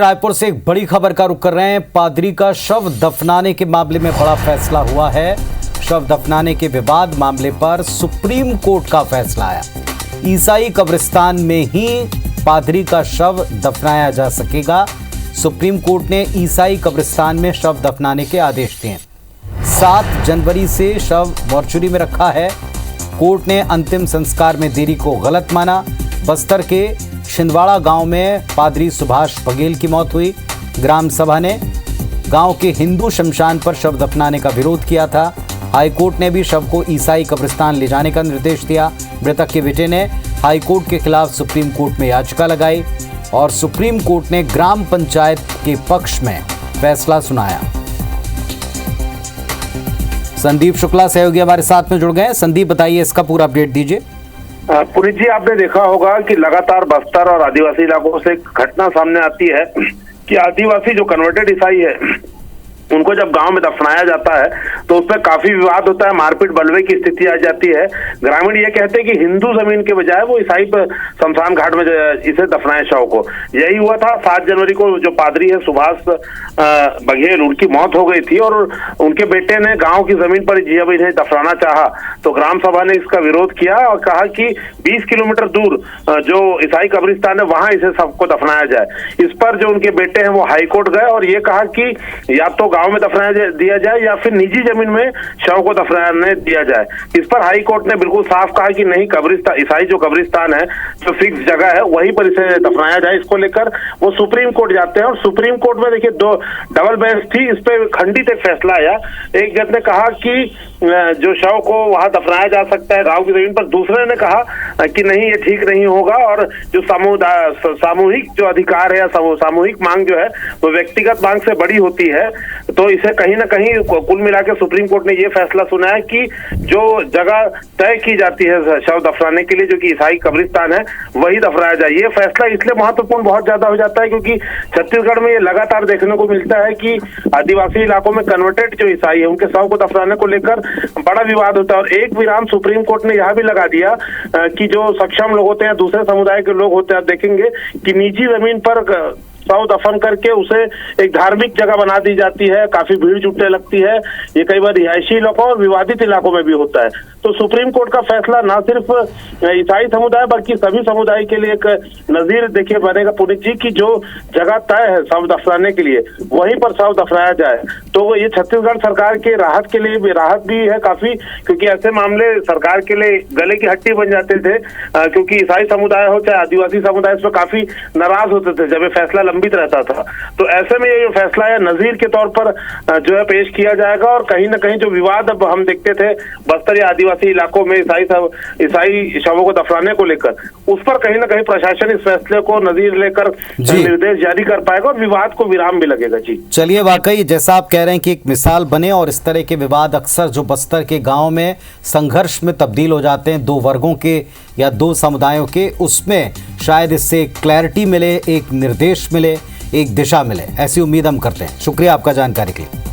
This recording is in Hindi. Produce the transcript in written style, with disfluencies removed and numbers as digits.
रायपुर से एक बड़ी खबर का रुख कर रहे हैं। पादरी का शव दफनाने के मामले में बड़ा फैसला हुआ है। शव दफनाने के विवाद मामले पर सुप्रीम कोर्ट का फैसला आया। ईसाई कब्रिस्तान में ही पादरी का शव दफनाया जा सकेगा। सुप्रीम कोर्ट ने ईसाई कब्रिस्तान में शव दफनाने के आदेश दिए। 7 जनवरी से शव मॉर्चुरी में रखा है। कोर्ट ने अंतिम संस्कार में देरी को गलत माना। बस्तर के छिंदवाड़ा गांव में पादरी सुभाष बघेल की मौत हुई। ग्राम सभा ने गांव के हिंदू शमशान पर शव दफनाने का विरोध किया था। हाईकोर्ट ने भी शव को ईसाई कब्रिस्तान ले जाने का निर्देश दिया। मृतक के बेटे ने हाईकोर्ट के खिलाफ सुप्रीम कोर्ट में याचिका लगाई और सुप्रीम कोर्ट ने ग्राम पंचायत के पक्ष में फैसला सुनाया। संदीप शुक्ला सहयोगी हमारे साथ में जुड़ गए। संदीप, बताइए, इसका पूरा अपडेट दीजिए। पुनीत जी, आपने देखा होगा कि लगातार बस्तर और आदिवासी इलाकों से घटना सामने आती है कि आदिवासी जो कन्वर्टेड ईसाई है उनको जब गांव में दफनाया जाता है तो उसमें काफी विवाद होता है, मारपीट बलवे की स्थिति आ जाती है। ग्रामीण ये कहते हैं कि हिंदू जमीन के बजाय वो ईसाई शमशान घाट में इसे दफनाए शव को। यही हुआ था 7 जनवरी को। जो पादरी है सुभाष बघेल, उनकी मौत हो गई थी और उनके बेटे ने गांव की जमीन पर जब इन्हें दफनाना चाहा तो ग्राम सभा ने इसका विरोध किया और कहा कि 20 किलोमीटर दूर जो ईसाई कब्रिस्तान है वहां इसे सबको दफनाया जाए। इस पर जो उनके बेटे हैं वो हाईकोर्ट गए और ये कहा कि या तो गांव में दफनाया दिया जाए या फिर निजी जमीन में शव को दफनाने दिया जाए। इस पर हाई कोर्ट ने बिल्कुल साफ कहा कि नहीं, कब्रिस्तान, ईसाई जो कब्रिस्तान है, जो फिक्स जगह है वहीं पर इसे दफनाया जाए। इसको लेकर वो सुप्रीम कोर्ट जाते हैं और सुप्रीम कोर्ट में देखिए 2 डबल बेंच थी, इस पे खंडित एक फैसला आया। एक जज ने कहा कि जो शव को वहां दफनाया जा सकता है गांव की जमीन पर, दूसरे ने कहा कि नहीं, ये ठीक नहीं होगा और जो सामूहिक जो अधिकार है या सामूहिक मांग जो है वो व्यक्तिगत मांग से बड़ी होती है। तो इसे कहीं ना कहीं कुल मिला के सुप्रीम कोर्ट ने ये फैसला सुनाया कि जो जगह तय की जाती है शव दफनाने के लिए, जो कि ईसाई कब्रिस्तान है, वही दफनाया जाए। ये फैसला इसलिए महत्वपूर्ण बहुत ज्यादा हो जाता है क्योंकि छत्तीसगढ़ में ये लगातार देखने को मिलता है कि आदिवासी इलाकों में कन्वर्टेड जो ईसाई है उनके शव को दफनाने को लेकर बड़ा विवाद होता है। और एक विराम सुप्रीम कोर्ट ने यह भी लगा दिया कि जो सक्षम लोग होते हैं, दूसरे समुदाय के लोग होते हैं, आप देखेंगे कि निजी जमीन पर शव दफन करके उसे एक धार्मिक जगह बना दी जाती है, काफी भीड़ जुटने लगती है। ये कई बार रिहायशी इलाकों और विवादित इलाकों में भी होता है। तो सुप्रीम कोर्ट का फैसला न सिर्फ ईसाई समुदाय बल्कि सभी समुदाय के लिए एक नजीर देखिए बनेगा पुनीत जी, की जो जगह तय है शव दफनाने के लिए वहीं पर शव दफनाया जाए। तो ये छत्तीसगढ़ सरकार के राहत के लिए भी राहत भी है काफी, क्योंकि ऐसे मामले सरकार के लिए गले की हड्डी बन जाते थे, क्योंकि ईसाई समुदाय हो चाहे आदिवासी समुदाय इसमें काफी नाराज होते थे जब ये फैसला लंबित रहता था। तो ऐसे में ये जो फैसला है नजीर के तौर पर जो है पेश किया जाएगा और कहीं ना कहीं जो विवाद अब हम देखते थे बस्तर या आदिवासी इलाकों में ईसाई शवों को दफनाने को लेकर, उस पर कहीं ना कहीं प्रशासन इस फैसले को नजीर लेकर निर्देश जारी कर पाएगा और विवाद को विराम भी लगेगा। जी चलिए, वाकई जैसा आप कह रहे हैं कि एक मिसाल बने और इस तरह के विवाद अक्सर जो बस्तर के गांव में संघर्ष में तब्दील हो जाते हैं 2 वर्गों के या 2 समुदायों के, उसमें शायद इससे क्लैरिटी मिले, एक निर्देश मिले, एक दिशा मिले, ऐसी उम्मीद हम करते हैं। शुक्रिया आपका जानकारी के लिए।